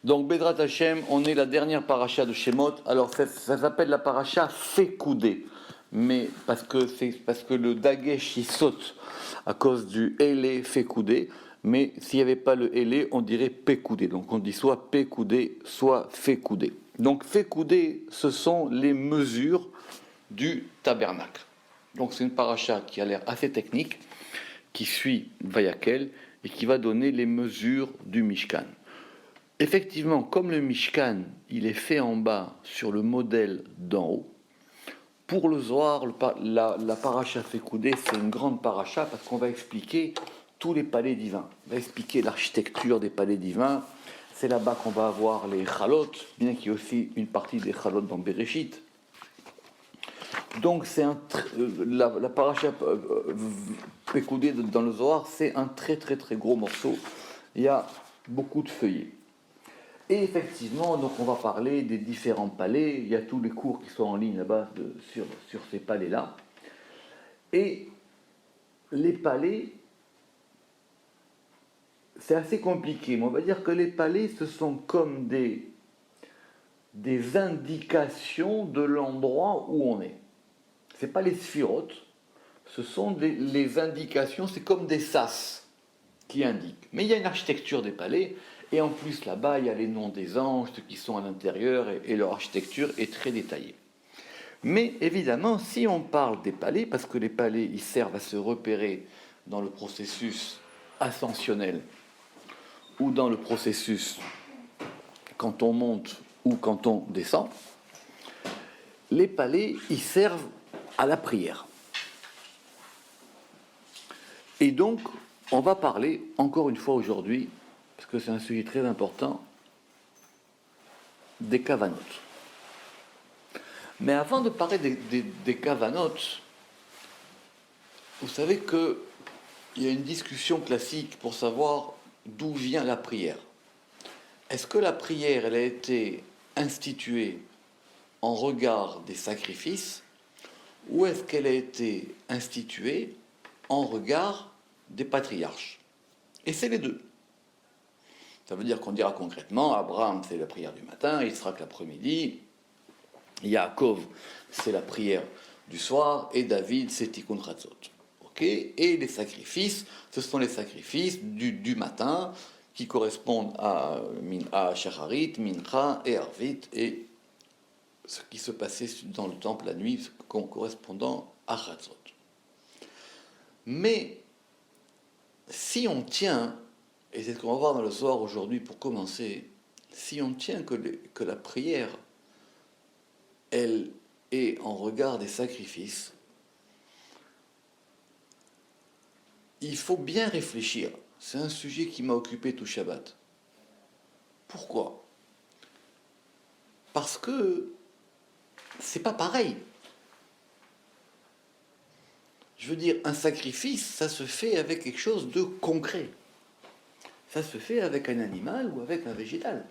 Donc, Bedrat Hashem, on est la dernière paracha de Shemot. Alors, ça s'appelle la paracha Fekoudé. Mais parce que le Dagesh, il saute à cause du Ele Fekoudé. Mais s'il n'y avait pas le Ele, on dirait Pekoudé. Donc, on dit soit Pekoudé, soit Fekoudé. Donc, Fekoudé, ce sont les mesures du tabernacle. Donc, c'est une paracha qui a l'air assez technique, qui suit Vayakel et qui va donner les mesures du Mishkan. Effectivement, comme le Mishkan, il est fait en bas sur le modèle d'en haut, pour le Zohar, la paracha Fekoudé, c'est une grande paracha parce qu'on va expliquer tous les palais divins. On va expliquer l'architecture des palais divins. C'est là-bas qu'on va avoir les chalot, bien qu'il y ait aussi une partie des chalot dans Bereshit. Donc la paracha Fekoudé dans le Zohar, c'est un très très très gros morceau. Il y a beaucoup de feuillets. Et effectivement, donc on va parler des différents palais. Il y a tous les cours qui sont en ligne là-bas sur ces palais-là. Et les palais, c'est assez compliqué. Mais on va dire que les palais, ce sont comme des indications de l'endroit où on est. Ce n'est pas les sphirotes, ce sont les indications, c'est comme des sas qui indiquent. Mais il y a une architecture des palais. Et en plus, là-bas, il y a les noms des anges, ceux qui sont à l'intérieur, et leur architecture est très détaillée. Mais évidemment, si on parle des palais, parce que les palais, ils servent à se repérer dans le processus ascensionnel, ou dans le processus quand on monte ou quand on descend, les palais, ils servent à la prière. Et donc, on va parler, encore une fois aujourd'hui, parce que c'est un sujet très important, des kavanot. Mais avant de parler des kavanot, vous savez qu'il y a une discussion classique pour savoir d'où vient la prière. Est-ce que la prière, elle a été instituée en regard des sacrifices, ou est-ce qu'elle a été instituée en regard des patriarches? Et c'est les deux. Ça veut dire qu'on dira concrètement, Abraham, c'est la prière du matin, Yitzhak l'après-midi, Yaakov, c'est la prière du soir, et David, c'est Tikkun Chatzot. Okay, et les sacrifices, ce sont les sacrifices du matin qui correspondent à Shacharit, Mincha et Arvit, et ce qui se passait dans le temple la nuit correspondant à Chatzot. Mais si on tient, et c'est ce qu'on va voir dans le soir aujourd'hui pour commencer, si on tient que la prière, elle est en regard des sacrifices, il faut bien réfléchir. C'est un sujet qui m'a occupé tout Shabbat. Pourquoi? Parce que c'est pas pareil. Je veux dire, un sacrifice, ça se fait avec quelque chose de concret. Ça se fait avec un animal ou avec un végétal.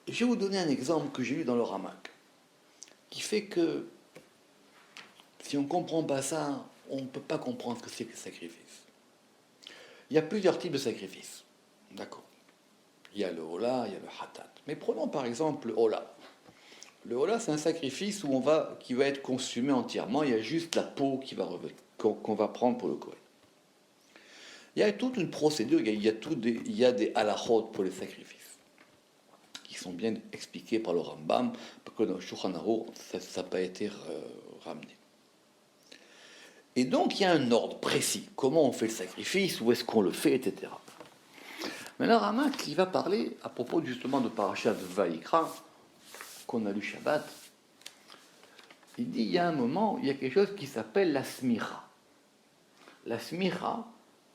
Et je vais vous donner un exemple que j'ai lu dans le Ramak, qui fait que si on ne comprend pas ça, on ne peut pas comprendre ce que c'est que le sacrifice. Il y a plusieurs types de sacrifices. D'accord. Il y a le hola, il y a le hatat. Mais prenons par exemple le hola. Le hola, c'est un sacrifice qui va être consumé entièrement. Il y a juste la peau qu'on va prendre pour le Kohen. Il y a toute une procédure, il y a des halachot pour les sacrifices, qui sont bien expliqués par le Rambam, parce que dans le Shulchan Aruch, ça n'a pas été ramené. Et donc, il y a un ordre précis. Comment on fait le sacrifice, où est-ce qu'on le fait, etc. Maintenant, Ramak, il va parler à propos justement de Parashat Vayikra, qu'on a lu Shabbat. Il dit, il y a un moment, il y a quelque chose qui s'appelle la smicha. La smicha,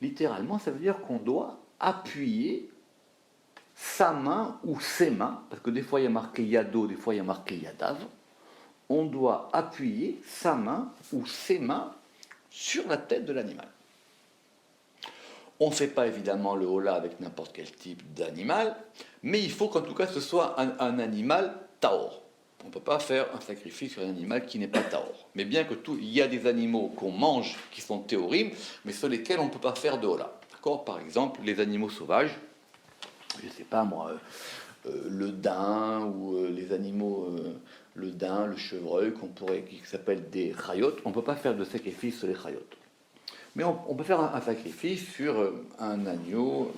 littéralement, ça veut dire qu'on doit appuyer sa main ou ses mains, parce que des fois il y a marqué yado, des fois il y a marqué yadav. On doit appuyer sa main ou ses mains sur la tête de l'animal. On ne fait pas évidemment le hola avec n'importe quel type d'animal, mais il faut qu'en tout cas ce soit un animal taor. On ne peut pas faire un sacrifice sur un animal qui n'est pas taor. Mais bien que il y a des animaux qu'on mange qui sont théorim, mais sur lesquels on ne peut pas faire de hola. D'accord? Par exemple, les animaux sauvages, je ne sais pas moi, le daim ou les animaux, le daim, le chevreuil, qui s'appellent des chayotes, on ne peut pas faire de sacrifice sur les chayotes. Mais on peut faire un sacrifice sur un agneau,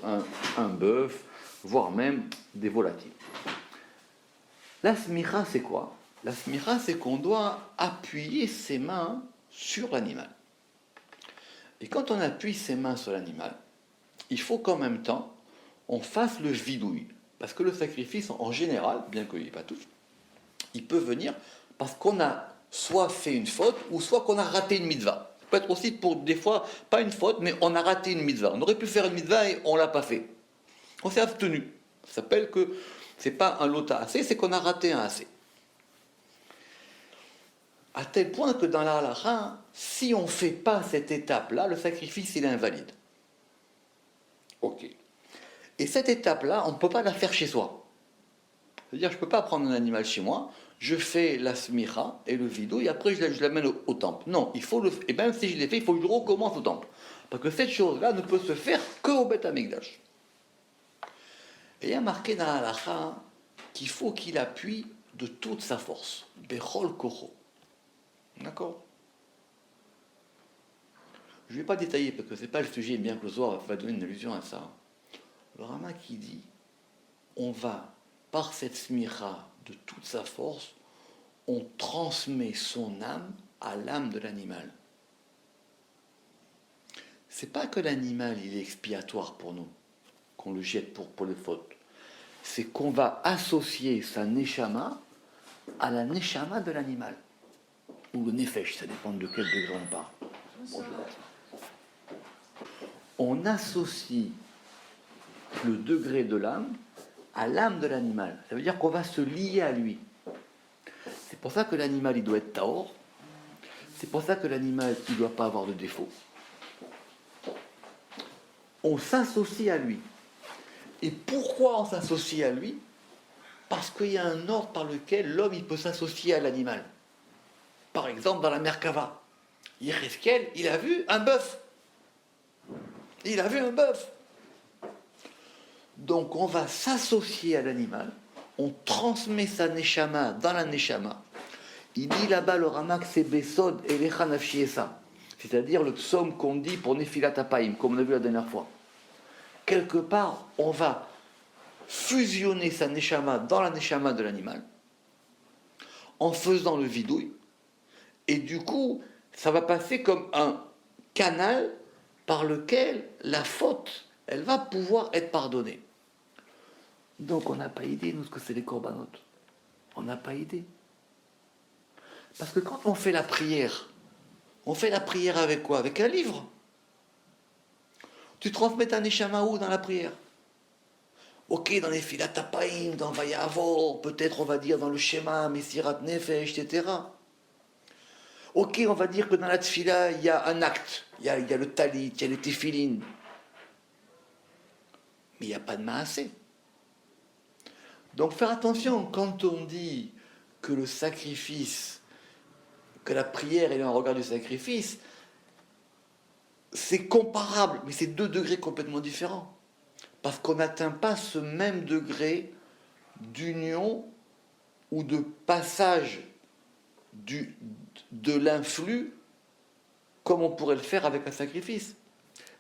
un bœuf, voire même des volatiles. La smicha, c'est quoi? La smicha, c'est qu'on doit appuyer ses mains sur l'animal. Et quand on appuie ses mains sur l'animal, il faut qu'en même temps, on fasse le vidouille. Parce que le sacrifice, en général, bien qu'il n'y ait pas tous, il peut venir parce qu'on a soit fait une faute, ou soit qu'on a raté une mitzvah. Ça peut être aussi pour des fois, pas une faute, mais on a raté une mitzvah. On aurait pu faire une mitzvah et on ne l'a pas fait. On s'est abstenu. Ça s'appelle que ce n'est pas un lota assez, c'est qu'on a raté un assez. À tel point que dans la halakha, si on ne fait pas cette étape-là, le sacrifice, il est invalide. Ok. Et cette étape-là, on ne peut pas la faire chez soi. C'est-à-dire, je ne peux pas prendre un animal chez moi, je fais la smicha et le vidou, et après je l'amène au temple. Non, il faut et même si je l'ai fait, il faut que je recommence au temple. Parce que cette chose-là ne peut se faire qu'au Beth Amikdash. Et il y a marqué dans la halakha qu'il faut qu'il appuie de toute sa force. Bechol kocho. D'accord? Je ne vais pas détailler parce que ce n'est pas le sujet, bien que le soir va donner une allusion à ça. Le Rama qui dit, on va, par cette smicha de toute sa force, on transmet son âme à l'âme de l'animal. C'est pas que l'animal il est expiatoire pour nous, qu'on le jette pour les fautes. C'est qu'on va associer sa neshama à la neshama de l'animal. Ou le nefesh, ça dépend de quel degré on parle. Bonjour. On associe le degré de l'âme à l'âme de l'animal. Ça veut dire qu'on va se lier à lui. C'est pour ça que l'animal, il doit être taor. C'est pour ça que l'animal, il ne doit pas avoir de défaut. On s'associe à lui. Et pourquoi on s'associe à lui? Parce qu'il y a un ordre par lequel l'homme, il peut s'associer à l'animal. Par exemple, dans la Merkava, Yecheskel, il a vu un bœuf. Il a vu un bœuf. Donc on va s'associer à l'animal, on transmet sa neshama dans la neshama. Il dit là-bas le Ramak, c'est Besod et Lecha Nafshiesa, c'est-à-dire le psaume qu'on dit pour Nefilat Apaim, comme on a vu la dernière fois. Quelque part, on va fusionner sa neshama dans la neshama de l'animal, en faisant le vidouille, et du coup, ça va passer comme un canal par lequel la faute, elle va pouvoir être pardonnée. Donc on n'a pas idée, nous, ce que c'est les korbanot. On n'a pas idée. Parce que quand on fait la prière avec quoi? Avec un livre. Tu transmets ta neshama où dans la prière? Ok, dans les filat apaim, dans Vayavor, peut-être on va dire dans le Shema, Mesirat Nefesh, etc. Ok, on va dire que dans la tfila, il y a un acte. Il y a le talit, il y a le tefilin. Mais il n'y a pas de maasé. Donc faire attention, quand on dit que le sacrifice, que la prière est en regard du sacrifice, c'est comparable, mais c'est deux degrés complètement différents. Parce qu'on n'atteint pas ce même degré d'union ou de passage de l'influx comme on pourrait le faire avec un sacrifice.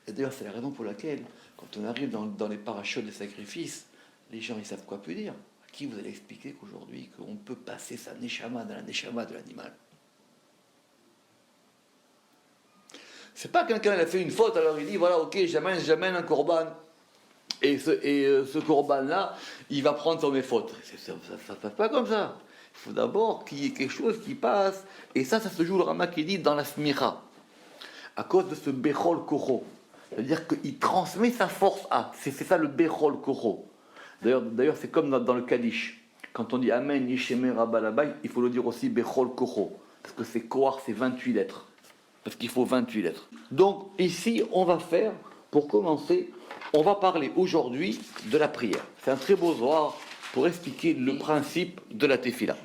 Et d'ailleurs, c'est la raison pour laquelle, quand on arrive dans les parachutes des sacrifices, les gens, ils savent quoi plus dire. À qui vous allez expliquer qu'aujourd'hui, qu'on peut passer sa neshama dans la neshama de l'animal? C'est pas quelqu'un qui a fait une faute, alors il dit, voilà, ok, j'amène un korban. Et ce korban-là, il va prendre sur mes fautes. Ça ne se passe pas comme ça. Il faut d'abord qu'il y ait quelque chose qui passe. Et ça se joue, le Rama qui dit, dans la smicha. À cause de ce bechol kocho. C'est-à-dire qu'il transmet sa force à. C'est ça le bechol kocho. D'ailleurs, c'est comme dans le Kaddish. Quand on dit Amen, Yisheme, Rabbalabay, il faut le dire aussi Bechol Kocho. Parce que c'est Kohar, c'est 28 lettres. Parce qu'il faut 28 lettres. Donc, ici, on va faire, pour commencer, on va parler aujourd'hui de la prière. C'est un très beau soir pour expliquer le principe de la tefila.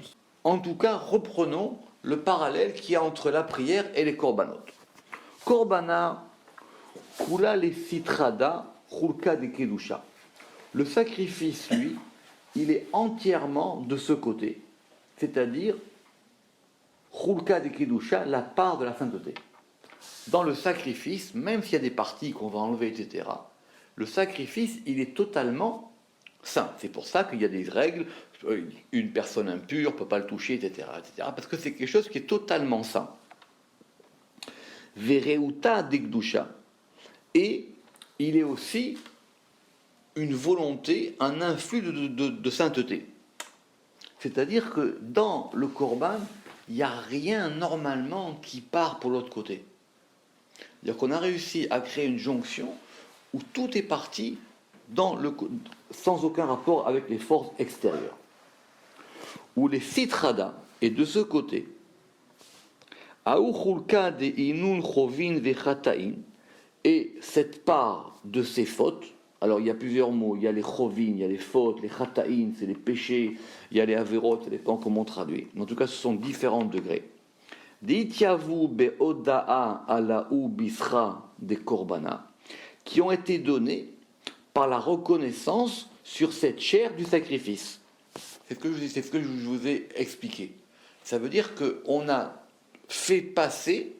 En tout cas, reprenons le parallèle qu'il y a entre la prière et les korbanot. Korbana, Kula le Sitrada, Chulka de Kedusha. Le sacrifice, lui, il est entièrement de ce côté, c'est-à-dire Chulka de Kedusha, la part de la sainteté. Dans le sacrifice, même s'il y a des parties qu'on va enlever, etc., le sacrifice, il est totalement saint. C'est pour ça qu'il y a des règles, une personne impure ne peut pas le toucher, etc., etc., parce que c'est quelque chose qui est totalement saint. Vereuta de Kedusha. Et il est aussi une volonté, un influx de sainteté. C'est-à-dire que dans le Korban, il n'y a rien normalement qui part pour l'autre côté. C'est-à-dire qu'on a réussi à créer une jonction où tout est parti sans aucun rapport avec les forces extérieures. Où les citradas, et de ce côté, Aouchulka de inun chovin vechataim, et cette part de ces fautes, alors il y a plusieurs mots, il y a les chovin, il y a les fautes, les chataim, c'est les péchés, il y a les averot, ça dépend comment on traduit. En tout cas, ce sont différents degrés. D'ityavu be'oda'a ala'u bisra de korbana, qui ont été donnés par la reconnaissance sur cette chair du sacrifice. C'est ce que je vous ai expliqué. Ça veut dire qu'on a fait passer,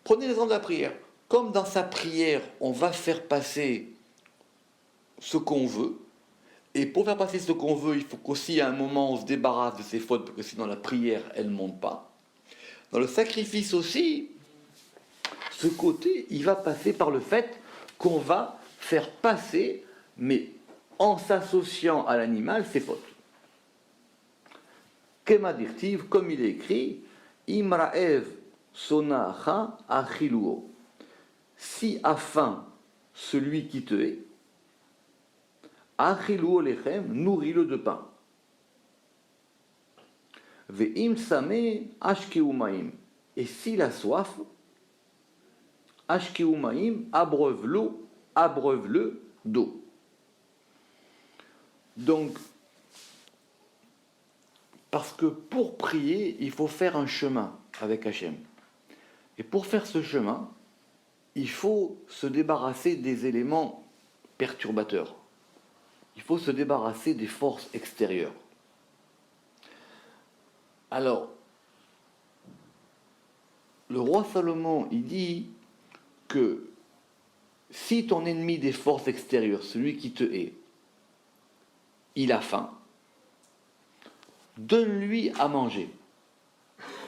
prenez l'exemple de la prière, comme dans sa prière, on va faire passer ce qu'on veut, et pour faire passer ce qu'on veut, il faut qu'aussi à un moment on se débarrasse de ses fautes, parce que sinon la prière, elle ne monte pas. Dans le sacrifice aussi, ce côté, il va passer par le fait qu'on va faire passer, mais en s'associant à l'animal, ses fautes. Kema dirtiv, comme il est écrit, Imraev sonacha achiluo. Si a faim celui qui te hait, achiluo lechem, nourris-le de pain. Ve'im sameh ashkeumaim. Et s'il a soif, ashkeumaim, abreuve-le d'eau. Donc, parce que pour prier, il faut faire un chemin avec Hachem. Et pour faire ce chemin, il faut se débarrasser des éléments perturbateurs. Il faut se débarrasser des forces extérieures. Alors, le roi Salomon, il dit que si ton ennemi des forces extérieures, celui qui te hait, il a faim, donne-lui à manger.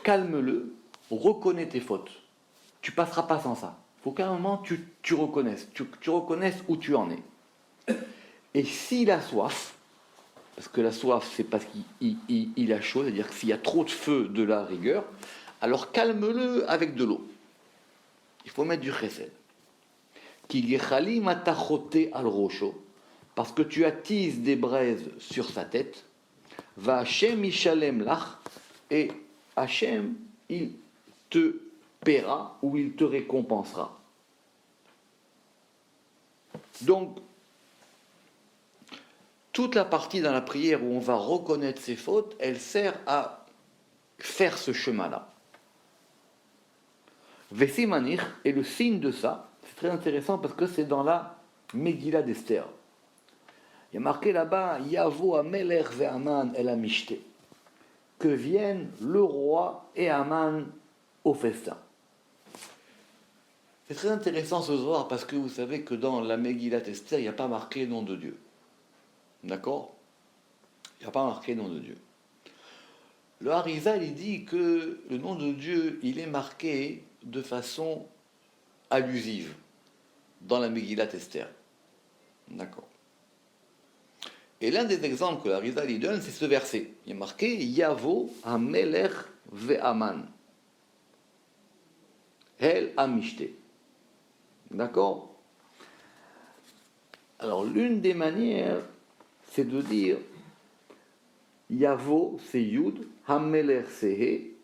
Calme-le, reconnais tes fautes. Tu passeras pas sans ça. Il faut qu'à un moment tu reconnaisses. Tu reconnaisses où tu en es. Et s'il a soif, parce que la soif, c'est parce qu'il a chaud, c'est-à-dire que s'il y a trop de feu de la rigueur, alors calme-le avec de l'eau. Il faut mettre du chesed. Parce que tu attises des braises sur sa tête. Va Hachem Ishalem Lach, et Hachem, il te paiera ou il te récompensera. Donc, toute la partie dans la prière où on va reconnaître ses fautes, elle sert à faire ce chemin-là. Vesimanich, et le signe de ça, c'est très intéressant parce que c'est dans la Megillah d'Esther. Il y a marqué là-bas, Yavo Amelech ve'aman el amishte, que viennent le roi et Aman au festin. C'est très intéressant ce soir parce que vous savez que dans la Megillah d'Esther, il n'y a pas marqué nom de Dieu. D'accord? Il n'y a pas marqué nom de Dieu. Le Harizal, il dit que le nom de Dieu, il est marqué de façon allusive dans la Megillah Esther. D'accord. Et l'un des exemples que le Harizal il donne, c'est ce verset. Il est marqué Yavo Amelech ve'aman El amishte. D'accord? Alors, l'une des manières, c'est de dire Yavo, c'est Yud, Hamelech, c'est He,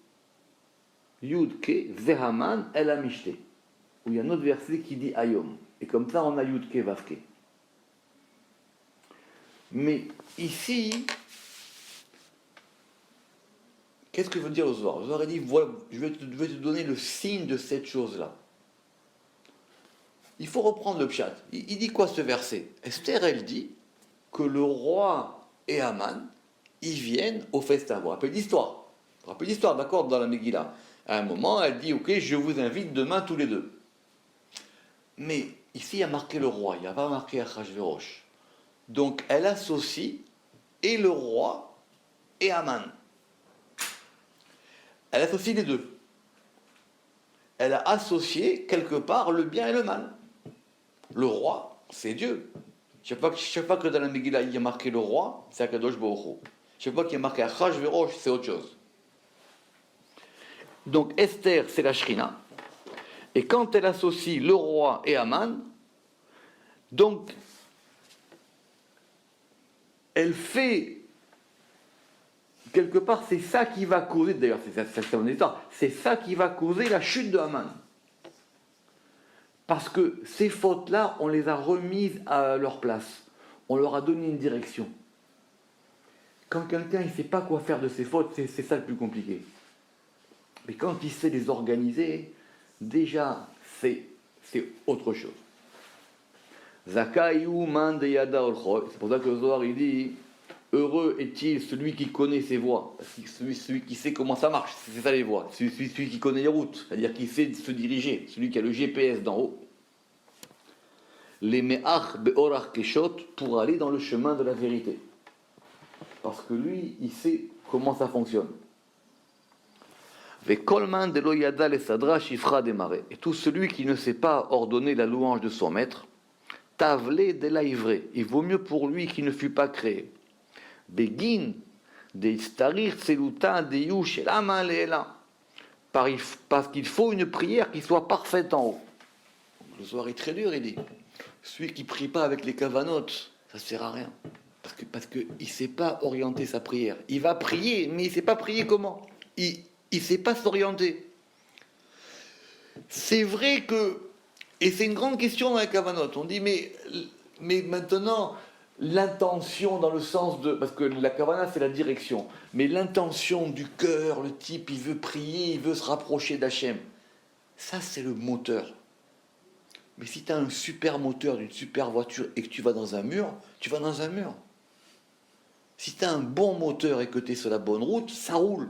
Yud Ke, Vehaman, El Amishte. Où il y a un autre verset qui dit Ayom. Et comme ça, on a Yud Ke, Vav Ke. Mais ici, qu'est-ce que veut dire le Zohar? Le Zohar dit voilà, je vais te donner le signe de cette chose-là. il faut reprendre le pshat. Il dit quoi ce verset? Esther, elle dit que le roi et Haman, ils viennent au festin. Vous vous rappelez l'histoire? Vous vous rappelez l'histoire, d'accord, dans la Megillah. À un moment, elle dit, ok, je vous invite demain tous les deux. Mais ici, il y a marqué le roi, il n'y a pas marqué Achashverosh. Donc, elle associe et le roi et Haman. Elle associe les deux. Elle a associé quelque part le bien et le mal. Le roi, c'est Dieu. Chaque fois que dans la Megillah, il y a marqué le roi, c'est Akadosh Baruch Hu. Chaque fois qu'il y a marqué Achashverosh, c'est autre chose. Donc Esther, c'est la Shrina. Et quand elle associe le roi et Haman, donc elle fait, quelque part, c'est ça qui va causer, d'ailleurs c'est mon histoire, c'est ça qui va causer la chute de Haman. Parce que ces fautes-là, on les a remises à leur place. On leur a donné une direction. Quand quelqu'un ne sait pas quoi faire de ses fautes, c'est ça le plus compliqué. Mais quand il sait les organiser, déjà, c'est autre chose. Zakayu man de yada olchol. C'est pour ça que le Zohar il dit heureux est-il celui qui connaît ses voies, celui qui sait comment ça marche, c'est ça les voies, celui qui connaît les routes, c'est-à-dire qui sait se diriger, celui qui a le GPS d'en haut. Les me'ach be'orach keshot pour aller dans le chemin de la vérité. Parce que lui, il sait comment ça fonctionne. Et tout celui qui ne sait pas ordonner la louange de son maître, Tavlé de la ivré, il vaut mieux pour lui qu'il ne fût pas créé. Begin de starir tseluta de yush elama leela. Parce qu'il faut une prière qui soit parfaite en haut. Le soir est très dur, il dit. Celui qui ne prie pas avec les kavanotes, ça ne sert à rien. Parce qu'il ne sait pas orienter sa prière. Il va prier, mais il ne sait pas prier comment. Il ne sait pas s'orienter. C'est vrai que, et c'est une grande question dans la kavanote, on dit, mais maintenant, l'intention dans le sens de, parce que la kavana c'est la direction, mais l'intention du cœur, le type, il veut prier, il veut se rapprocher d'Hachem, ça c'est le moteur. Mais si tu as un super moteur d'une super voiture et que tu vas dans un mur, tu vas dans un mur. Si tu as un bon moteur et que tu es sur la bonne route, ça roule.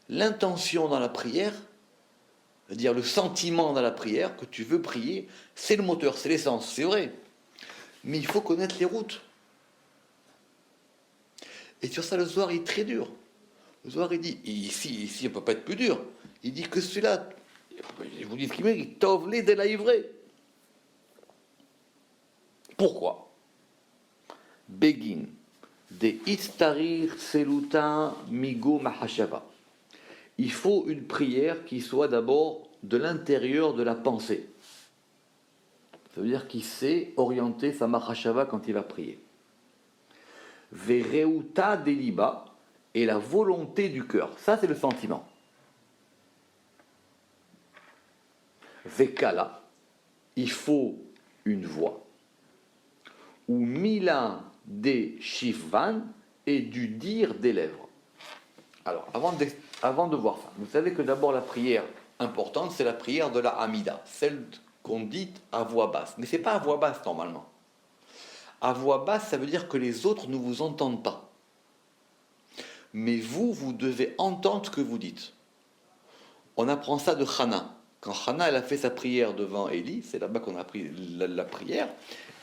L'intention dans la prière, c'est-à-dire le sentiment dans la prière, que tu veux prier, c'est le moteur, c'est l'essence, c'est vrai. Mais il faut connaître les routes. Et sur ça, le Zohar est très dur. Le Zohar, il dit, ici, on ne peut pas être plus dur. Il dit que celui-là, je vous dis ce qu'il met, il tovlé de la ivrée. Pourquoi? Begin de istarir seluta migo mahashava. Il faut une prière qui soit d'abord de l'intérieur de la pensée. Ça veut dire qu'il sait orienter sa mahashava quand il va prier. Vereuta deliba et la volonté du cœur. Ça, c'est le sentiment. Vekala, il faut une voix. Ou mila de shivvan et du dire des lèvres. Alors, avant de voir ça, vous savez que d'abord la prière importante, c'est la prière de la Hamida, celle qu'on dit à voix basse. Mais ce n'est pas à voix basse normalement. À voix basse, ça veut dire que les autres ne vous entendent pas. Mais vous devez entendre ce que vous dites. On apprend ça de Hana. Quand Hana elle a fait sa prière devant Élie, c'est là-bas qu'on a appris la prière,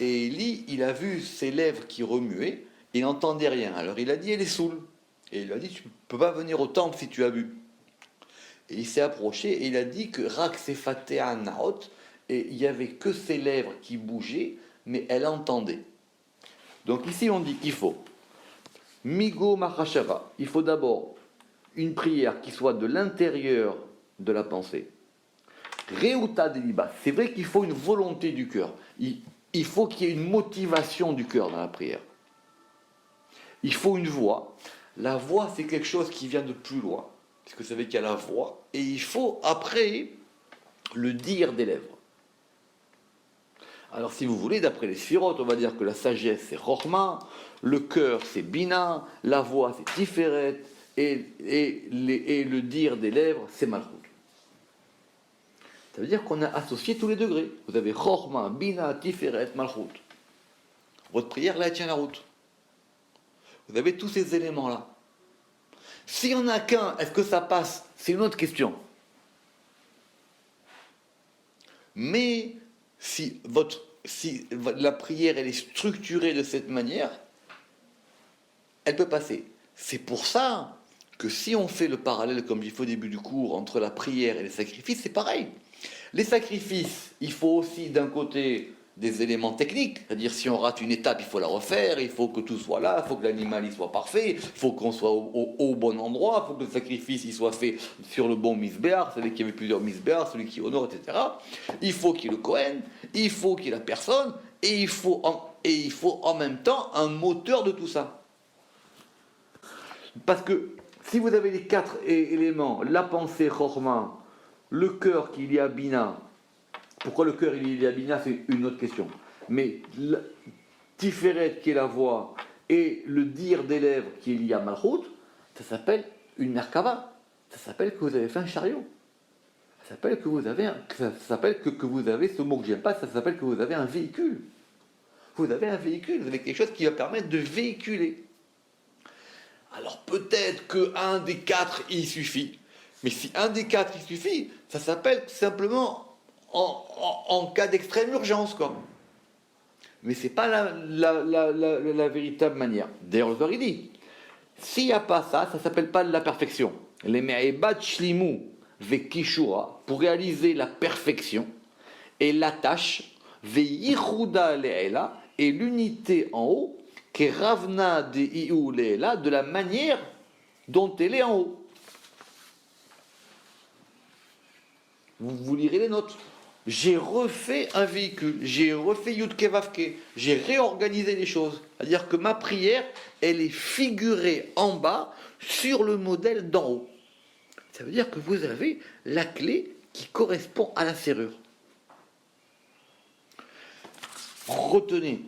et Élie, il a vu ses lèvres qui remuaient, il n'entendait rien. Alors il a dit, elle est saoule. Et il lui a dit, tu ne peux pas venir au temple si tu as bu. Et il s'est approché et il a dit que Rak Sefatea Naot, et il n'y avait que ses lèvres qui bougeaient, mais elle entendait. Donc ici on dit qu'il faut Migo Mahashava, il faut d'abord une prière qui soit de l'intérieur de la pensée. Reuta Deliba, c'est vrai qu'il faut une volonté du cœur. Il faut qu'il y ait une motivation du cœur dans la prière. Il faut une voix. La voix, c'est quelque chose qui vient de plus loin, puisque vous savez qu'il y a la voix, et il faut après le dire des lèvres. Alors si vous voulez, d'après les sphirotes, on va dire que la sagesse c'est Chochma, le cœur c'est Bina, la voix c'est Tiferet, et le dire des lèvres c'est Malchut. Ça veut dire qu'on a associé tous les degrés. Vous avez Chorma, Bina, Tiferet, Malchut. Votre prière, là, elle tient la route. Vous avez tous ces éléments-là. S'il n'y en a qu'un, est-ce que ça passe? C'est une autre question. Mais si la prière elle est structurée de cette manière, elle peut passer. C'est pour ça que si on fait le parallèle, comme j'ai fait au début du cours, entre la prière et les sacrifices, c'est pareil. Les sacrifices, il faut aussi d'un côté des éléments techniques, c'est-à-dire si on rate une étape, il faut la refaire, il faut que tout soit là, il faut que l'animal il soit parfait, il faut qu'on soit au bon endroit, il faut que le sacrifice il soit fait sur le bon misbéar, celui qui avait plusieurs misbéar, celui qui honore, etc. Il faut qu'il y ait le Kohen, il faut qu'il y ait la personne, et il faut en même temps un moteur de tout ça. Parce que si vous avez les quatre éléments, la pensée, Chorma, le cœur qu'il y a Bina, pourquoi le cœur il y a Bina, c'est une autre question. Mais Tiferet qui est la voix et le dire des lèvres qu'il y a Malchut, ça s'appelle une Merkava. Ça s'appelle que vous avez fait un chariot. Ça s'appelle que vous avez que vous avez ce mot que j'aime pas, ça s'appelle que vous avez un véhicule. Vous avez un véhicule, vous avez quelque chose qui va permettre de véhiculer. Alors peut-être qu'un des quatre il suffit. Mais si un des quatre il suffit, ça s'appelle simplement en cas d'extrême urgence, quoi. Mais c'est pas la véritable manière. D'ailleurs, le Zohar il dit, s'il n'y a pas ça, ça s'appelle pas de la perfection. Les me'ebat shlimu vekishura, pour réaliser la perfection et la tâche, veyichuda le'ela, et l'unité en haut, qui est ravna de iu le'ela, de la manière dont elle est en haut. Vous lirez les notes. J'ai refait un véhicule, j'ai refait Yudke Vavke, j'ai réorganisé les choses. C'est-à-dire que ma prière, elle est figurée en bas sur le modèle d'en haut. Ça veut dire que vous avez la clé qui correspond à la serrure. Retenez,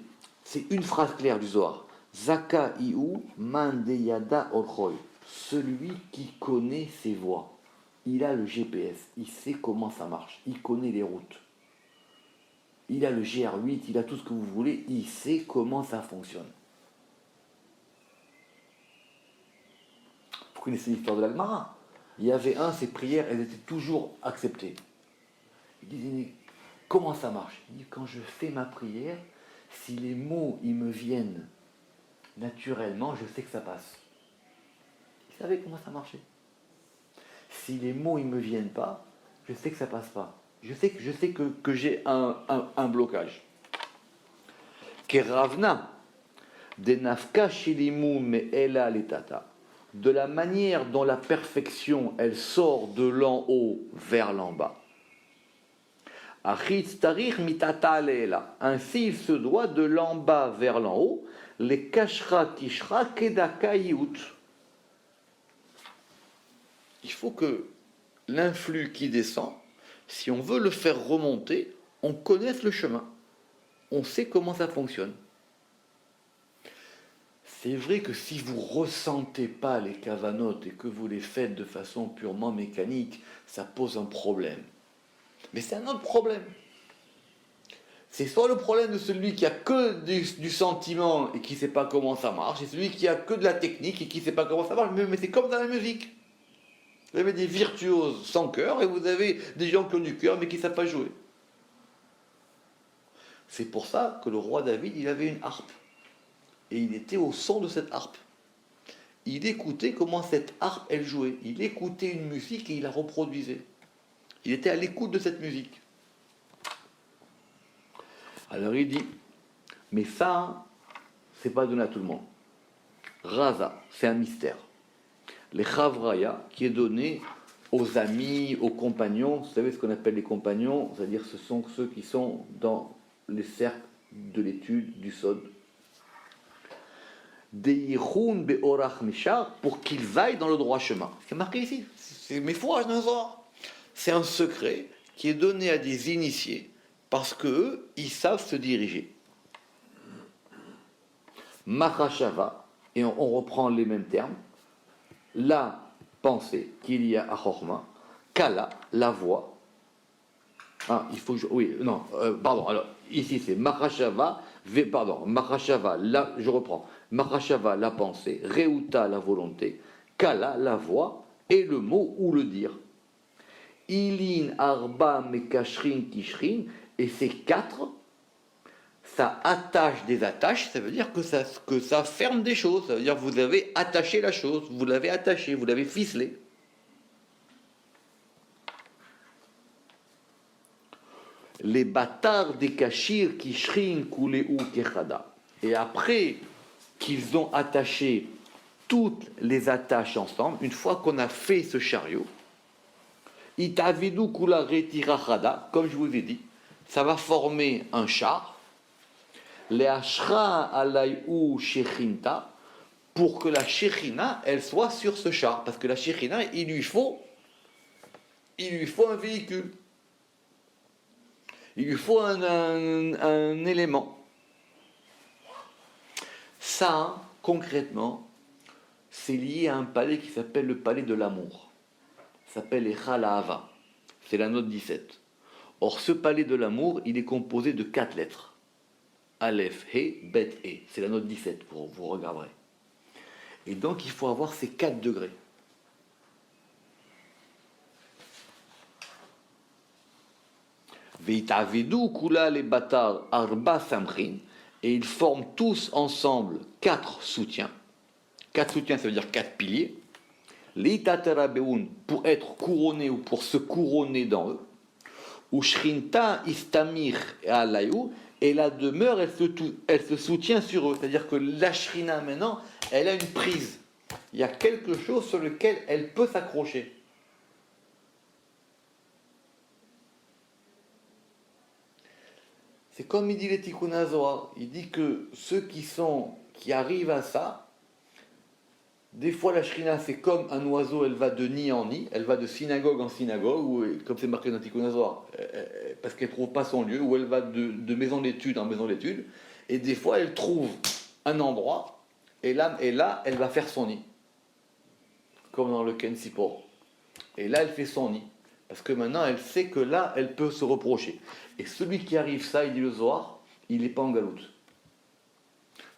c'est une phrase claire du Zohar. Zaka iu mandeyada orchoy. Celui qui connaît ses voies. Il a le GPS, il sait comment ça marche, il connaît les routes. Il a le GR8, il a tout ce que vous voulez, il sait comment ça fonctionne. Vous connaissez l'histoire de l'Agmara. Il y avait ses prières, elles étaient toujours acceptées. Il disait, comment ça marche? Il dit, quand je fais ma prière, si les mots ils me viennent naturellement, je sais que ça passe. Il savait comment ça marchait. Si les mots ils me viennent pas, je sais que ça passe pas. Je sais que j'ai un blocage. Keravna denafka shilimu me'ela letata. De la manière dont la perfection elle sort de l'en haut vers l'en bas. Achitz tarich mitata le'ela. Ainsi il se doit de l'en bas vers l'en haut. Les kashra tishra kedaka yut. Il faut que l'influx qui descend, si on veut le faire remonter, on connaisse le chemin. On sait comment ça fonctionne. C'est vrai que si vous ne ressentez pas les kavanotes et que vous les faites de façon purement mécanique, ça pose un problème. Mais c'est un autre problème. C'est soit le problème de celui qui a que du sentiment et qui ne sait pas comment ça marche, et celui qui a que de la technique et qui ne sait pas comment ça marche, mais c'est comme dans la musique. Vous avez des virtuoses sans cœur et vous avez des gens qui ont du cœur mais qui ne savent pas jouer. C'est pour ça que le roi David, il avait une harpe. Et il était au son de cette harpe. Il écoutait comment cette harpe, elle jouait. Il écoutait une musique et il la reproduisait. Il était à l'écoute de cette musique. Alors il dit, mais ça, c'est pas donné à tout le monde. Raza, c'est un mystère. Les Chavraya, qui est donné aux amis, aux compagnons. Vous savez ce qu'on appelle les compagnons, c'est-à-dire ce sont ceux qui sont dans les cercles de l'étude du Sod. Deichun be'orach mishar, pour qu'ils aillent dans le droit chemin. C'est marqué ici, c'est mes fourrages d'un Zohar. C'est un secret qui est donné à des initiés parce qu'eux, ils savent se diriger. Machashava, et on reprend les mêmes termes. La pensée qu'il y a à Chorma, Kala, la voix, Ah, il faut que je... Oui, non, pardon. Alors, ici, c'est Mahashava, Mahashava, là, je reprends. Mahashava, la pensée, Reuta, la volonté, Kala, la voix, et le mot ou le dire. Ilin, Arba, Mekashrin, Tishrin, et ces quatre, ça attache des attaches, ça veut dire que ça ferme des choses, ça veut dire que vous avez attaché la chose, vous l'avez attaché, vous l'avez ficelé. Les bâtards des Kashir qui shrin kouleu kechada. Et après qu'ils ont attaché toutes les attaches ensemble, une fois qu'on a fait ce chariot, itavidu kula retirachada, comme je vous ai dit, ça va former un char. Les ashra alayou shechinta, pour que la shechina, elle soit sur ce char. Parce que la shechina, il lui faut un véhicule. Il lui faut un élément. Ça, concrètement, c'est lié à un palais qui s'appelle le palais de l'amour. Ça s'appelle Echal Ahava. C'est la note 17. Or, ce palais de l'amour, il est composé de 4 lettres. Aleph, He, Bet, E. C'est la note 17, vous regarderez. Et donc, il faut avoir ces 4 degrés. Veitavedu kula les bâtards arba samrin, et ils forment tous ensemble 4 soutiens. 4 soutiens, ça veut dire 4 piliers. L'Itaterabeun, pour être couronné ou pour se couronner dans eux. Ou Shrinta istamir alayou, et la demeure, elle se soutient sur eux. C'est-à-dire que la Shrina, maintenant, elle a une prise. Il y a quelque chose sur lequel elle peut s'accrocher. C'est comme il dit les Tikkun HaZohar. Il dit que ceux qui arrivent à ça, des fois la Shrina c'est comme un oiseau, elle va de nid en nid, elle va de synagogue en synagogue, ou comme c'est marqué dans le Tikkun HaZohar, parce qu'elle ne trouve pas son lieu, ou elle va de maison d'études en maison d'études, et des fois elle trouve un endroit, et là elle va faire son nid. Comme dans le Ken Sipor. Et là elle fait son nid. Parce que maintenant, elle sait que là, elle peut se reprocher. Et celui qui arrive ça, il dit le Zohar, il n'est pas en galoute.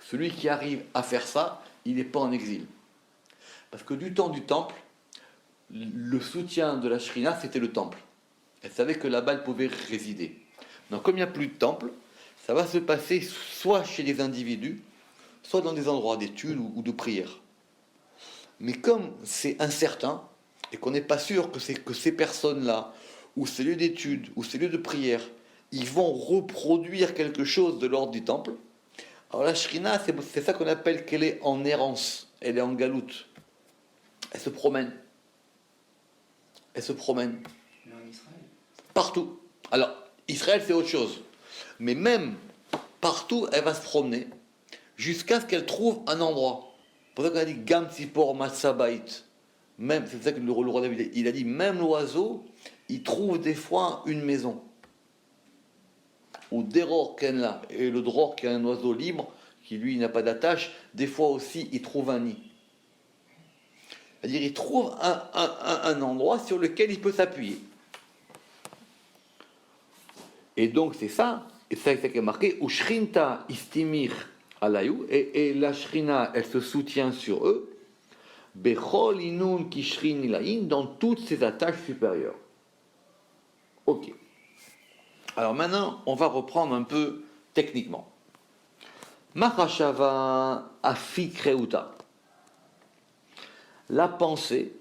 Celui qui arrive à faire ça, il n'est pas en exil. Parce que du temps du temple, le soutien de la Shrina, c'était le temple. Elle savait que là-bas, elle pouvait résider. Donc comme il n'y a plus de temple, ça va se passer soit chez des individus, soit dans des endroits d'études ou de prière. Mais comme c'est incertain, et qu'on n'est pas sûr que ces personnes-là, ou ces lieux d'études, ou ces lieux de prière, ils vont reproduire quelque chose de l'ordre du temple. Alors la Shrina, c'est ça qu'on appelle qu'elle est en errance, elle est en galoute. Elle se promène. Elle se promène. Mais en Israël. Partout. Alors, Israël, c'est autre chose. Mais même partout, elle va se promener, jusqu'à ce qu'elle trouve un endroit. C'est pour ça qu'on a dit Gam Tzipor Matsabait. Même, c'est ça que le roi David, il a dit, même l'oiseau, il trouve des fois une maison. Ou Deror Kenla, et le Dror qui est un oiseau libre, qui lui n'a pas d'attache, des fois aussi il trouve un nid. C'est-à-dire il trouve un endroit sur lequel il peut s'appuyer. Et donc c'est ça, et c'est ça qui est marqué, ou Shrinta istimir alayou, et la Shrina, elle se soutient sur eux, Bechol inun kishrin ilain, dans toutes ses attaches supérieures. Ok. Alors maintenant, on va reprendre un peu techniquement. Mahashava afik reuta. La pensée,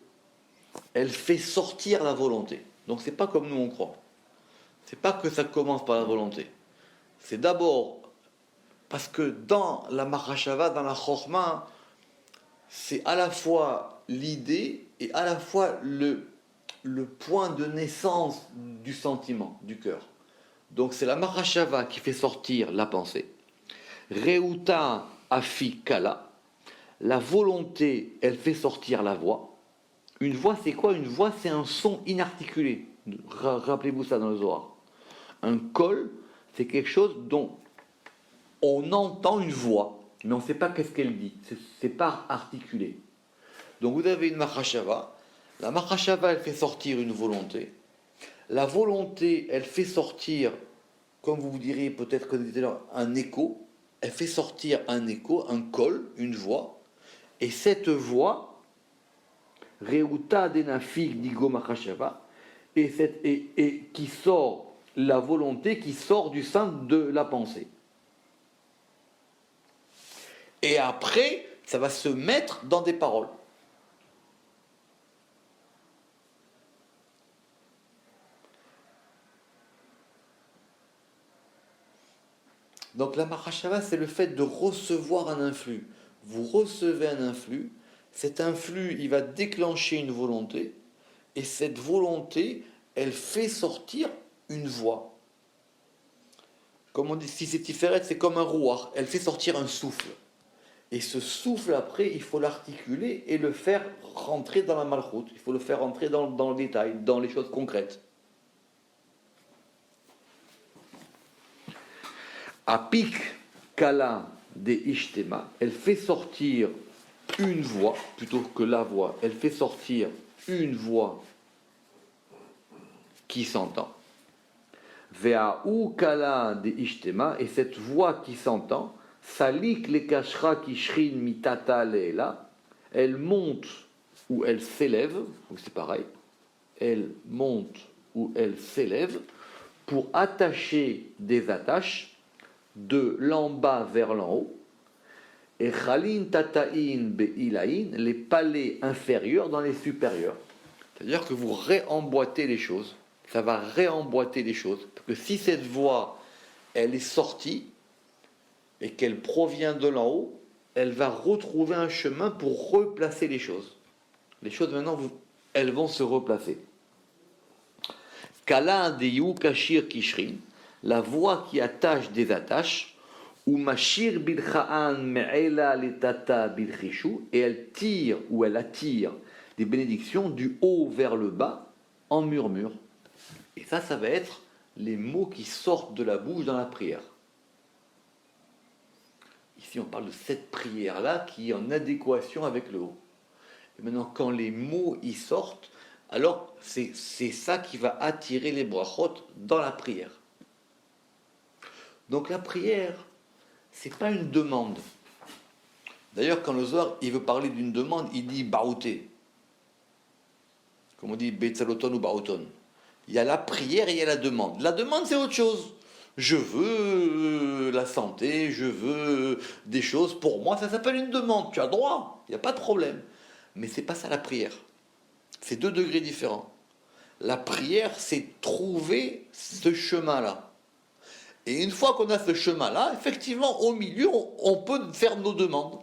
elle fait sortir la volonté. Donc c'est pas comme nous on croit. C'est pas que ça commence par la volonté. C'est d'abord parce que dans la Mahashava, dans la Chokhmah, c'est à la fois l'idée et à la fois le point de naissance du sentiment, du cœur. Donc c'est la Mahashava qui fait sortir la pensée. Reuta afikala, la volonté, elle fait sortir la voix. Une voix, c'est quoi? Une voix, c'est un son inarticulé. Rappelez-vous ça dans le Zohar. Un kol, c'est quelque chose dont on entend une voix, mais on ne sait pas qu'est-ce qu'elle dit. C'est pas articulé. Donc vous avez une Mahashava. La Mahashava, elle fait sortir une volonté. La volonté, elle fait sortir, comme vous diriez peut-être un écho, elle fait sortir un écho, un col, une voix, et cette voix, Reuta denafik digo machashava, et qui sort, la volonté qui sort du sein de la pensée. Et après, ça va se mettre dans des paroles. Donc la Mahashava, c'est le fait de recevoir un influx. Vous recevez un influx, cet influx, il va déclencher une volonté, et cette volonté, elle fait sortir une voix. Comme on dit, si c'est Tiferet, c'est comme un rouar, elle fait sortir un souffle. Et ce souffle, après, il faut l'articuler et le faire rentrer dans la malchoute. Il faut le faire rentrer dans le détail, dans les choses concrètes. Apik kala de ishtema, elle fait sortir une voix, plutôt que la voix, elle fait sortir une voix qui s'entend. Ve'a'u kala de ishtema, et cette voix qui s'entend, salik le kashra kishrin mitata leela, elle monte ou elle s'élève, donc c'est pareil, elle monte ou elle s'élève pour attacher des attaches de l'en bas vers l'en haut, et chalin tataïn beilaïn, les palais inférieurs dans les supérieurs. C'est-à-dire que vous réemboîtez les choses, ça va réemboîter les choses, parce que si cette voix, elle est sortie, et qu'elle provient de l'en haut, elle va retrouver un chemin pour replacer les choses. Les choses maintenant, elles vont se replacer. Kala deyu kashir kishrin, la voix qui attache des attaches, ou mashir bilchaan me'ela letata bilchishu, et elle tire ou elle attire des bénédictions du haut vers le bas en murmure. Et ça va être les mots qui sortent de la bouche dans la prière. Ici, on parle de cette prière-là qui est en adéquation avec le haut. Et maintenant, quand les mots y sortent, alors c'est ça qui va attirer les brachot dans la prière. Donc la prière, c'est pas une demande. D'ailleurs, quand le Zohar, il veut parler d'une demande, il dit baouté. Comme on dit betzaloton ou baouton. Il y a la prière et il y a la demande. La demande, c'est autre chose. Je veux la santé, je veux des choses. Pour moi, ça s'appelle une demande. Tu as droit, il n'y a pas de problème. Mais c'est pas ça la prière. C'est 2 degrés différents. La prière, c'est trouver ce chemin-là. Et une fois qu'on a ce chemin-là, effectivement, au milieu, on peut faire nos demandes.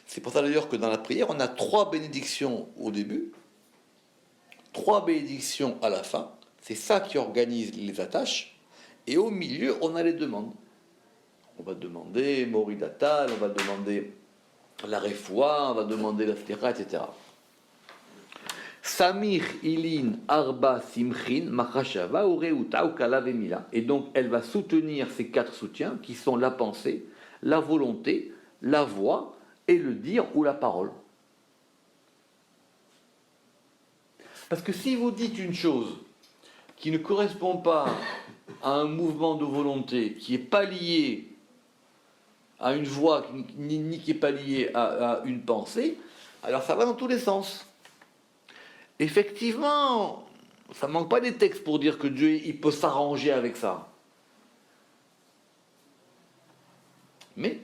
C'est pour ça d'ailleurs que dans la prière, on a 3 bénédictions au début, 3 bénédictions à la fin. C'est ça qui organise les attaches. Et au milieu, on a les demandes. On va demander Moridatal, on va demander la Refoua, on va demander la Stira, etc. Samir ilin arba simchin machashava ureuta ukala vemila. Et donc, elle va soutenir ces 4 soutiens qui sont la pensée, la volonté, la voix et le dire ou la parole. Parce que si vous dites une chose qui ne correspond pas à un mouvement de volonté, qui n'est pas lié à une voix, ni qui n'est pas lié à une pensée, alors ça va dans tous les sens. Effectivement, ça ne manque pas des textes pour dire que Dieu il peut s'arranger avec ça. Mais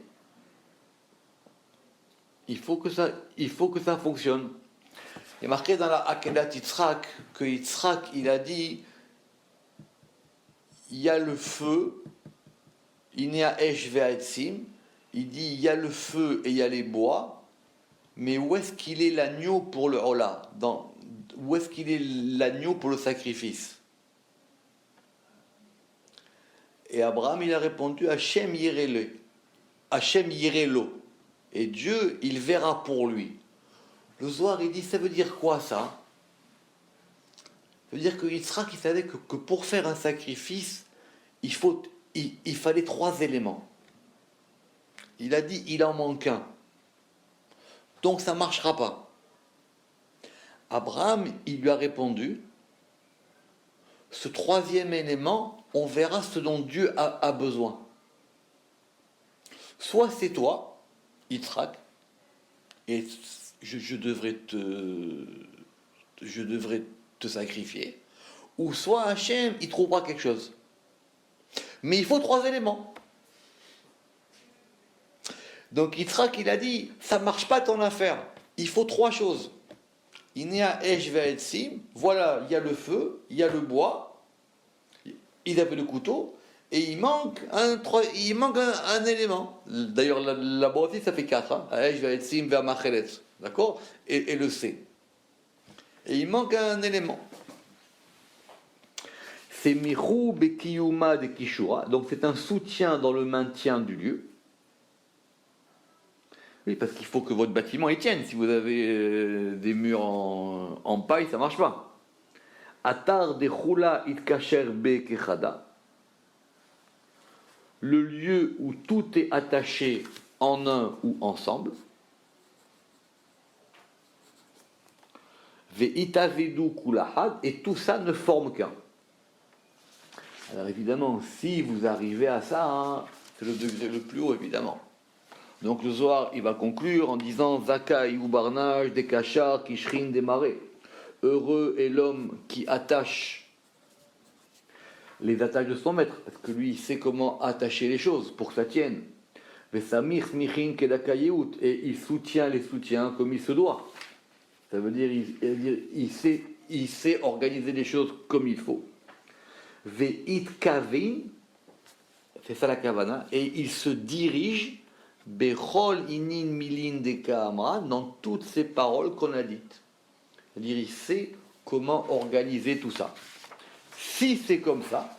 il faut que ça fonctionne. Il est marqué dans la Akedat Yitzhak que Yitzhak, il a dit il y a le feu, il y a Esh ve'etzim, il dit il y a le feu et il y a les bois, mais où est-ce qu'il est l'agneau pour le Ola? Où est-ce qu'il est l'agneau pour le sacrifice? Et Abraham, il a répondu Hachem Yirele, Hachem Yirelo. Et Dieu, il verra pour lui. Le Zohar, il dit ça veut dire quoi ça? Ça veut dire que Yitzhak, il savait que pour faire un sacrifice, il fallait 3 éléments. Il a dit, il en manque un. Donc ça ne marchera pas. Abraham, il lui a répondu, ce troisième élément, on verra ce dont Dieu a besoin. Soit c'est toi, Yitzhak, et je devrais te sacrifier, ou soit Hachem, il trouvera quelque chose. Mais il faut trois éléments. Donc Yitzhak, il a dit, ça ne marche pas ton affaire, il faut trois choses. Inéa Esh Ve'etzim, voilà, il y a le feu, il y a le bois, il avait le couteau, et il manque un élément. D'ailleurs, là-bas aussi, ça fait quatre. Hein. Esh Ve'etzim Ve'amacheretz. D'accord, et le C. Et il manque un élément. C'est Michou Bekiyuma de Kishura, donc c'est un soutien dans le maintien du lieu. Oui, parce qu'il faut que votre bâtiment y tienne. Si vous avez des murs en paille, ça ne marche pas. Atar de Chula Itkacher Be Kechada, le lieu où tout est attaché en un ou ensemble. Ve'itavedu Kulahad, et tout ça ne forme qu'un. Alors évidemment, si vous arrivez à ça, hein, c'est le degré le plus haut, évidemment. Donc le Zohar, il va conclure en disant Zakai ou Barnage, des Kachar, Kishrin, des marais. Heureux est l'homme qui attache les attaches de son maître, parce que lui, il sait comment attacher les choses pour que ça tienne. Vesamir smichin kedakayeut, et il soutient les soutiens comme il se doit. Ça veut dire il sait organiser les choses comme il faut. Veit kavin, c'est ça la kavana, et il se dirige Bechol inin milin deka amra, dans toutes ces paroles qu'on a dites. C'est-à-dire, il sait comment organiser tout ça. Si c'est comme ça,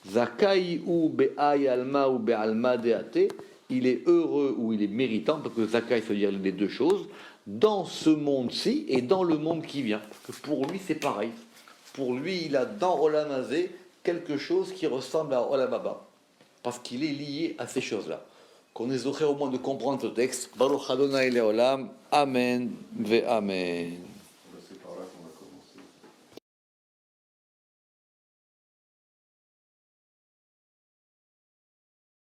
Zakai ou be'ay alma ou be'alma deate, il est heureux ou il est méritant, parce que Zakai, ça veut dire les deux choses, dans ce monde-ci et dans le monde qui vient. Parce que pour lui, c'est pareil. Pour lui, il a dans Olam Hazé quelque chose qui ressemble à Olam Haba, parce qu'il est lié à ces choses-là. Qu'on ait au moins de comprendre ce texte. Baruch Adonai Leolam. Amen ve Amen.